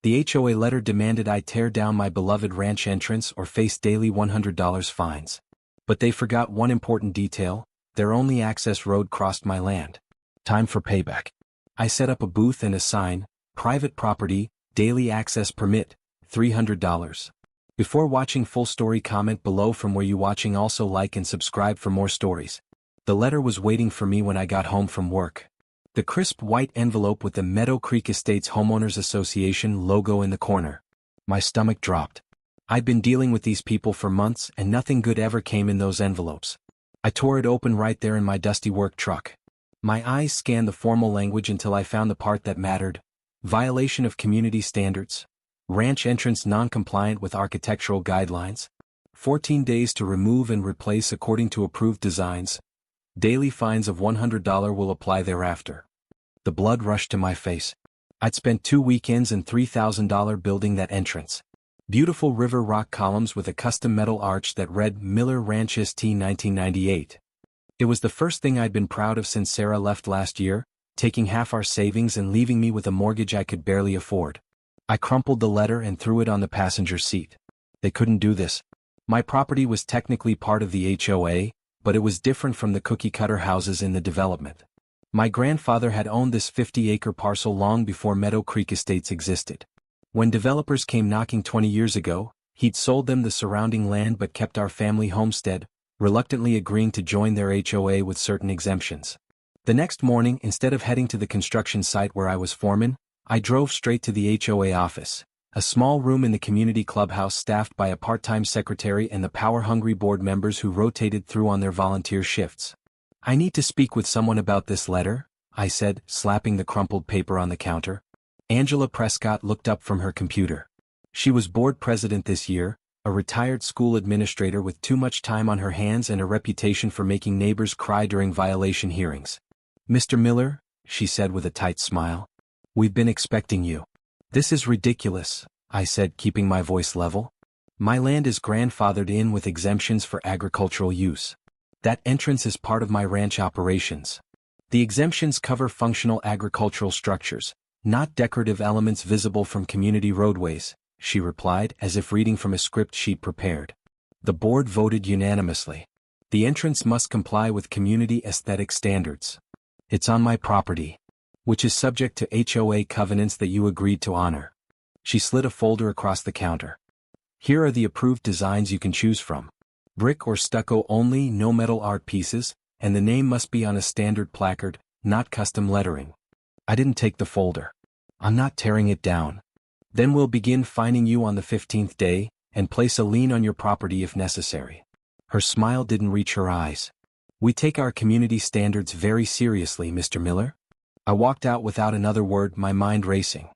The HOA letter demanded I tear down my beloved ranch entrance or face daily $100 fines. But they forgot one important detail: their only access road crossed my land. Time for payback. I set up a booth and a sign: private property, daily access permit, $300. Before watching full story, comment below from where you watching. Also like and subscribe for more stories. The letter was waiting for me when I got home from work. The crisp white envelope with the Meadow Creek Estates Homeowners Association logo in the corner. My stomach dropped. I'd been dealing with these people for months and nothing good ever came in those envelopes. I tore it open right there in my dusty work truck. My eyes scanned the formal language until I found the part that mattered: violation of community standards, ranch entrance non-compliant with architectural guidelines, 14 days to remove and replace according to approved designs, daily fines of $100 will apply thereafter. The blood rushed to my face. I'd spent 2 weekends and $3,000 building that entrance. Beautiful river rock columns with a custom metal arch that read Miller Ranch St. 1998. It was the first thing I'd been proud of since Sarah left last year, taking half our savings and leaving me with a mortgage I could barely afford. I crumpled the letter and threw it on the passenger seat. They couldn't do this. My property was technically part of the HOA, but it was different from the cookie-cutter houses in the development. My grandfather had owned this 50-acre parcel long before Meadow Creek Estates existed. When developers came knocking 20 years ago, he'd sold them the surrounding land but kept our family homestead, reluctantly agreeing to join their HOA with certain exemptions. The next morning, instead of heading to the construction site where I was foreman, I drove straight to the HOA office, a small room in the community clubhouse staffed by a part-time secretary and the power-hungry board members who rotated through on their volunteer shifts. "I need to speak with someone about this letter," I said, slapping the crumpled paper on the counter. Angela Prescott looked up from her computer. She was board president this year, a retired school administrator with too much time on her hands and a reputation for making neighbors cry during violation hearings. "Mr. Miller," she said with a tight smile, "we've been expecting you." "This is ridiculous," I said, keeping my voice level. "My land is grandfathered in with exemptions for agricultural use. That entrance is part of my ranch operations. The exemptions cover functional agricultural structures, not decorative elements visible from community roadways," she replied, as if reading from a script sheet prepared. The board voted unanimously. The entrance must comply with community aesthetic standards. It's on my property, which is subject to HOA covenants that you agreed to honor. She slid a folder across the counter. "Here are the approved designs you can choose from. Brick or stucco only, no metal art pieces, and the name must be on a standard placard, not custom lettering." I didn't take the folder. "I'm not tearing it down. Then we'll begin fining you on the 15th day, and place a lien on your property if necessary." Her smile didn't reach her eyes. "We take our community standards very seriously, Mr. Miller." I walked out without another word, my mind racing.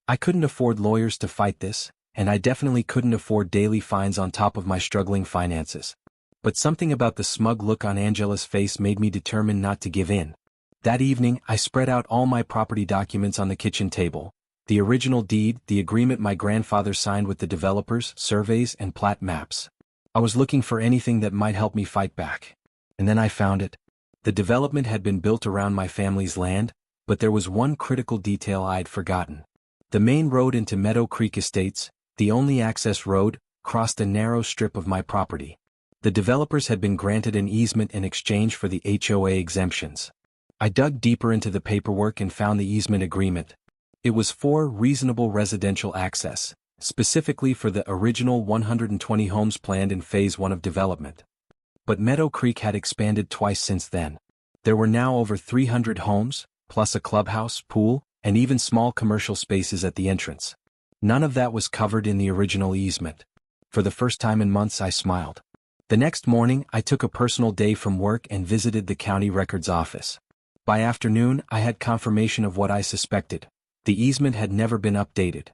I couldn't afford lawyers to fight this, and I definitely couldn't afford daily fines on top of my struggling finances. But something about the smug look on Angela's face made me determined not to give in. That evening, I spread out all my property documents on the kitchen table: the original deed, the agreement my grandfather signed with the developers, surveys, and plat maps. I was looking for anything that might help me fight back. And then I found it. The development had been built around my family's land, but there was one critical detail I'd forgotten. The main road into Meadow Creek Estates, the only access road, crossed a narrow strip of my property. The developers had been granted an easement in exchange for the HOA exemptions. I dug deeper into the paperwork and found the easement agreement. It was for reasonable residential access, specifically for the original 120 homes planned in Phase 1 of development. But Meadow Creek had expanded twice since then. There were now over 300 homes, plus a clubhouse, pool, and even small commercial spaces at the entrance. None of that was covered in the original easement. For the first time in months, I smiled. The next morning, I took a personal day from work and visited the county records office. By afternoon, I had confirmation of what I suspected. The easement had never been updated.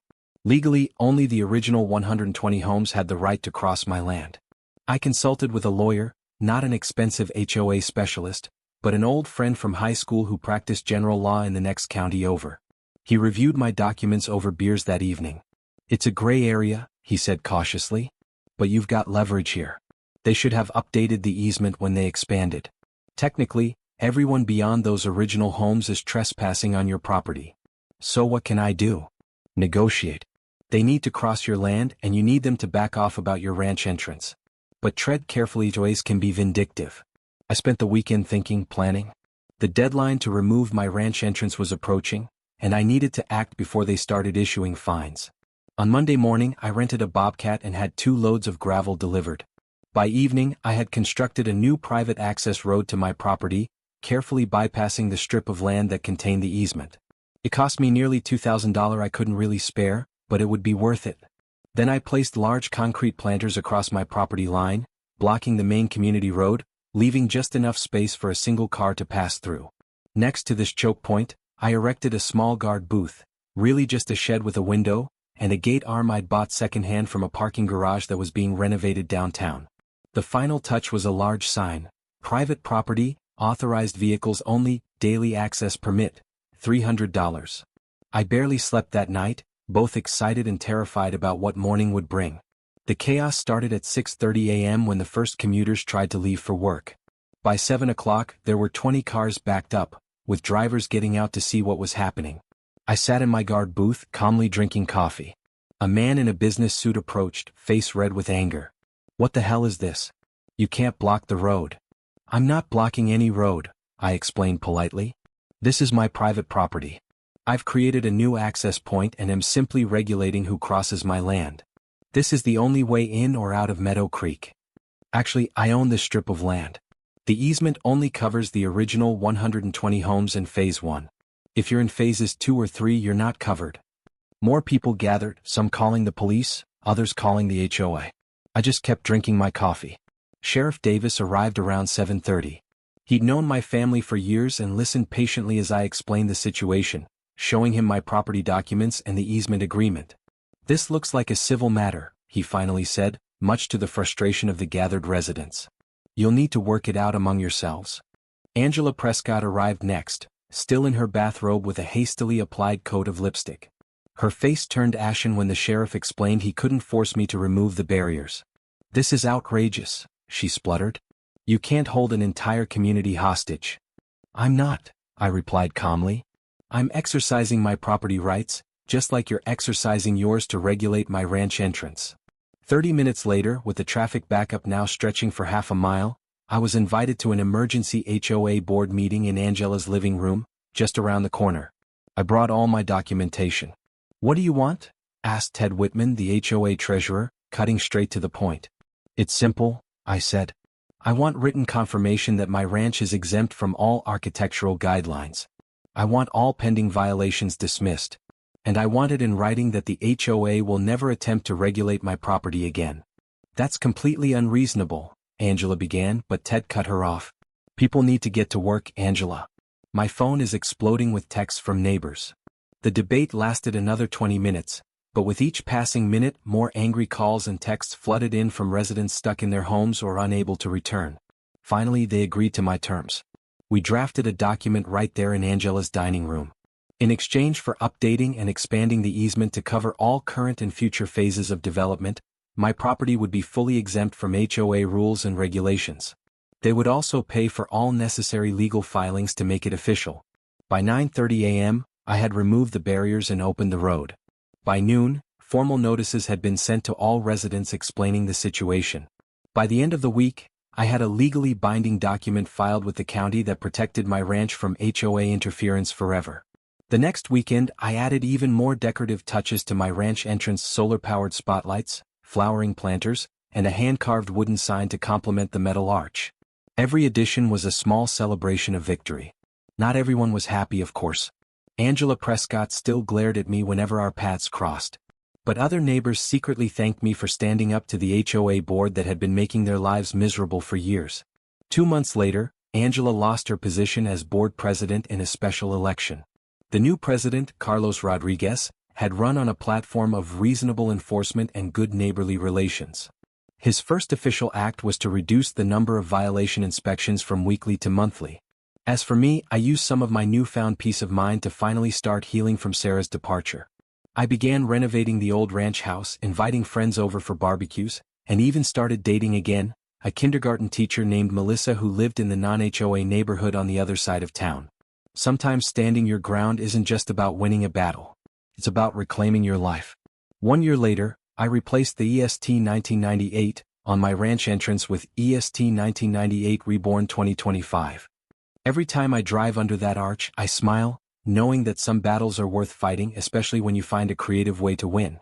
Legally, only the original 120 homes had the right to cross my land. I consulted with a lawyer, not an expensive HOA specialist, but an old friend from high school who practiced general law in the next county over. He reviewed my documents over beers that evening. "It's a gray area," he said cautiously, "but you've got leverage here. They should have updated the easement when they expanded. Technically, everyone beyond those original homes is trespassing on your property. So what can I do?" "Negotiate." They need to cross your land and you need them to back off about your ranch entrance. But tread carefully, HOAs can be vindictive. I spent the weekend thinking, planning. The deadline to remove my ranch entrance was approaching, and I needed to act before they started issuing fines. On Monday morning, I rented a bobcat and had 2 loads of gravel delivered. By evening, I had constructed a new private access road to my property, carefully bypassing the strip of land that contained the easement. It cost me nearly $2,000 I couldn't really spare, but it would be worth it. Then I placed large concrete planters across my property line, blocking the main community road, leaving just enough space for a single car to pass through. Next to this choke point, I erected a small guard booth, really just a shed with a window, and a gate arm I'd bought secondhand from a parking garage that was being renovated downtown. The final touch was a large sign, "Private property, authorized vehicles only, daily access permit, $300. I barely slept that night, both excited and terrified about what morning would bring. The chaos started at 6:30 a.m. when the first commuters tried to leave for work. By 7 o'clock, there were 20 cars backed up, with drivers getting out to see what was happening. I sat in my guard booth, calmly drinking coffee. A man in a business suit approached, face red with anger. "What the hell is this? You can't block the road." "I'm not blocking any road," I explained politely. "This is my private property. I've created a new access point and am simply regulating who crosses my land. This is the only way in or out of Meadow Creek. Actually, I own this strip of land. The easement only covers the original 120 homes in Phase 1. If you're in Phases 2 or 3, you're not covered." More people gathered, some calling the police, others calling the HOA. I just kept drinking my coffee. Sheriff Davis arrived around 7:30. He'd known my family for years and listened patiently as I explained the situation, showing him my property documents and the easement agreement. "This looks like a civil matter," he finally said, much to the frustration of the gathered residents. "You'll need to work it out among yourselves." Angela Prescott arrived next, still in her bathrobe with a hastily applied coat of lipstick. Her face turned ashen when the sheriff explained he couldn't force me to remove the barriers. "This is outrageous," she spluttered. "You can't hold an entire community hostage." "I'm not," I replied calmly. "I'm exercising my property rights, just like you're exercising yours to regulate my ranch entrance." 30 minutes later, with the traffic backup now stretching for half a mile, I was invited to an emergency HOA board meeting in Angela's living room, just around the corner. I brought all my documentation. "What do you want?" asked Ted Whitman, the HOA treasurer, cutting straight to the point. "It's simple," I said. "I want written confirmation that my ranch is exempt from all architectural guidelines. I want all pending violations dismissed. And I want it in writing that the HOA will never attempt to regulate my property again." "That's completely unreasonable," Angela began, but Ted cut her off. "People need to get to work, Angela. My phone is exploding with texts from neighbors." The debate lasted another 20 minutes, but with each passing minute, more angry calls and texts flooded in from residents stuck in their homes or unable to return. Finally, they agreed to my terms. We drafted a document right there in Angela's dining room. In exchange for updating and expanding the easement to cover all current and future phases of development, my property would be fully exempt from HOA rules and regulations. They would also pay for all necessary legal filings to make it official. By 9:30 a.m., I had removed the barriers and opened the road. By noon, formal notices had been sent to all residents explaining the situation. By the end of the week, I had a legally binding document filed with the county that protected my ranch from HOA interference forever. The next weekend, I added even more decorative touches to my ranch entrance: solar-powered spotlights, flowering planters, and a hand-carved wooden sign to complement the metal arch. Every addition was a small celebration of victory. Not everyone was happy, of course. Angela Prescott still glared at me whenever our paths crossed. But other neighbors secretly thanked me for standing up to the HOA board that had been making their lives miserable for years. 2 months later, Angela lost her position as board president in a special election. The new president, Carlos Rodriguez, had run on a platform of reasonable enforcement and good neighborly relations. His first official act was to reduce the number of violation inspections from weekly to monthly. As for me, I used some of my newfound peace of mind to finally start healing from Sarah's departure. I began renovating the old ranch house, inviting friends over for barbecues, and even started dating again, a kindergarten teacher named Melissa who lived in the non-HOA neighborhood on the other side of town. Sometimes standing your ground isn't just about winning a battle. It's about reclaiming your life. 1 year later, I replaced the EST 1998 on my ranch entrance with EST 1998 Reborn 2025. Every time I drive under that arch, I smile, knowing that some battles are worth fighting, especially when you find a creative way to win.